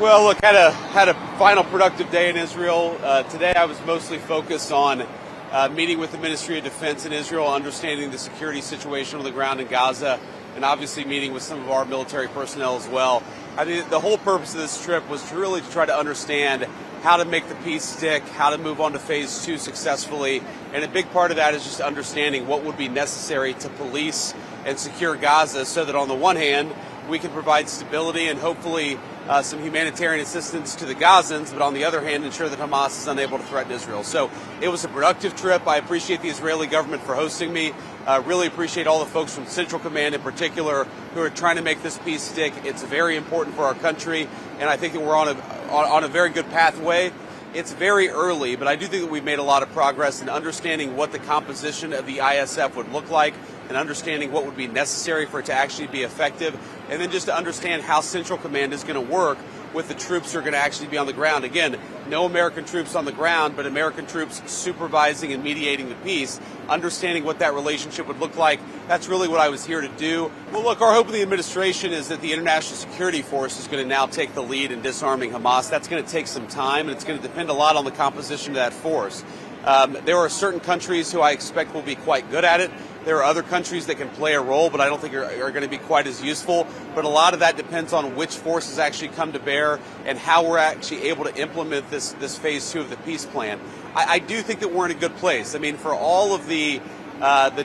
Well, look, had a final productive day in Israel. Today I was mostly focused on meeting with the Ministry of Defense in Israel, understanding the security situation on the ground in Gaza, and obviously meeting with some of our military personnel as well. I mean, the whole purpose of this trip was to try to understand how to make the peace stick, how to move on to phase 2 successfully, and a big part of that is just understanding what would be necessary to police and secure Gaza so that on the one hand, we can provide stability and hopefully some humanitarian assistance to the Gazans, but on the other hand, ensure that Hamas is unable to threaten Israel. So it was a productive trip. I appreciate the Israeli government for hosting me. Really appreciate all the folks from Central Command in particular who are trying to make this peace stick. It's very important for our country, and I think that we're on a very good pathway. It's very early, but I do think that we've made a lot of progress in understanding what the composition of the ISF would look like and understanding what would be necessary for it to actually be effective, and then just to understand how Central Command is going to work with the troops who are going to actually be on the ground. Again, no American troops on the ground, but American troops supervising and mediating the peace, understanding what that relationship would look like. That's really what I was here to do. Well, look, our hope in the administration is that the international security force is going to now take the lead in disarming Hamas. That's going to take some time, and it's going to depend a lot on the composition of that force. There are certain countries who I expect will be quite good at it. There are other countries that can play a role, but I don't think are going to be quite as useful. But a lot of that depends on which forces actually come to bear and how we're actually able to implement this phase 2 of the peace plan. I do think that we're in a good place. I mean, for all of the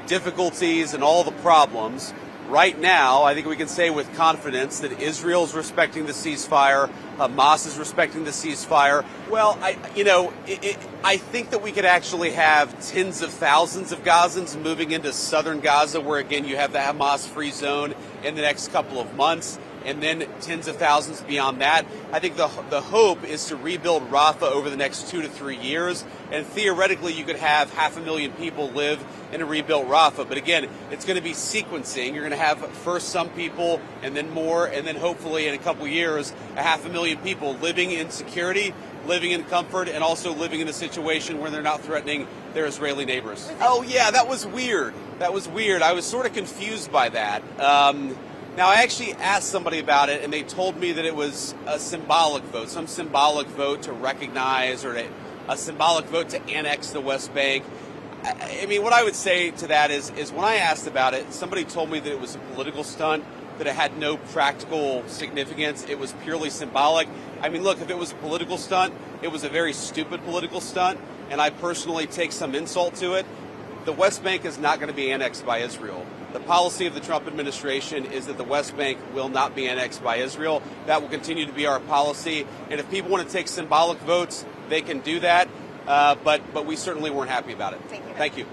difficulties and all the problems, right now, I think we can say with confidence that Israel is respecting the ceasefire, Hamas is respecting the ceasefire. Well, I think that we could actually have tens of thousands of Gazans moving into southern Gaza, where again you have the Hamas-free zone in the next couple of months, and then tens of thousands beyond that. I think the hope is to rebuild Rafah over the next 2 to 3 years, and theoretically you could have 500,000 people live in a rebuilt Rafah. But again, it's going to be sequencing. You're going to have first some people, and then more, and then hopefully in a couple years, 500,000 people living in security, living in comfort, and also living in a situation where they're not threatening their Israeli neighbors. Oh yeah, that was weird. I was sort of confused by that. Now, I actually asked somebody about it, and they told me that it was a symbolic vote, some symbolic vote to recognize or a symbolic vote to annex the West Bank. I mean, what I would say to that is when I asked about it, somebody told me that it was a political stunt, that it had no practical significance. It was purely symbolic. I mean, look, if it was a political stunt, it was a very stupid political stunt, and I personally take some insult to it. The West Bank is not going to be annexed by Israel. The policy of the Trump administration is that the West Bank will not be annexed by Israel. That will continue to be our policy. And if people want to take symbolic votes, they can do that. But we certainly weren't happy about it. Thank you. Thank you.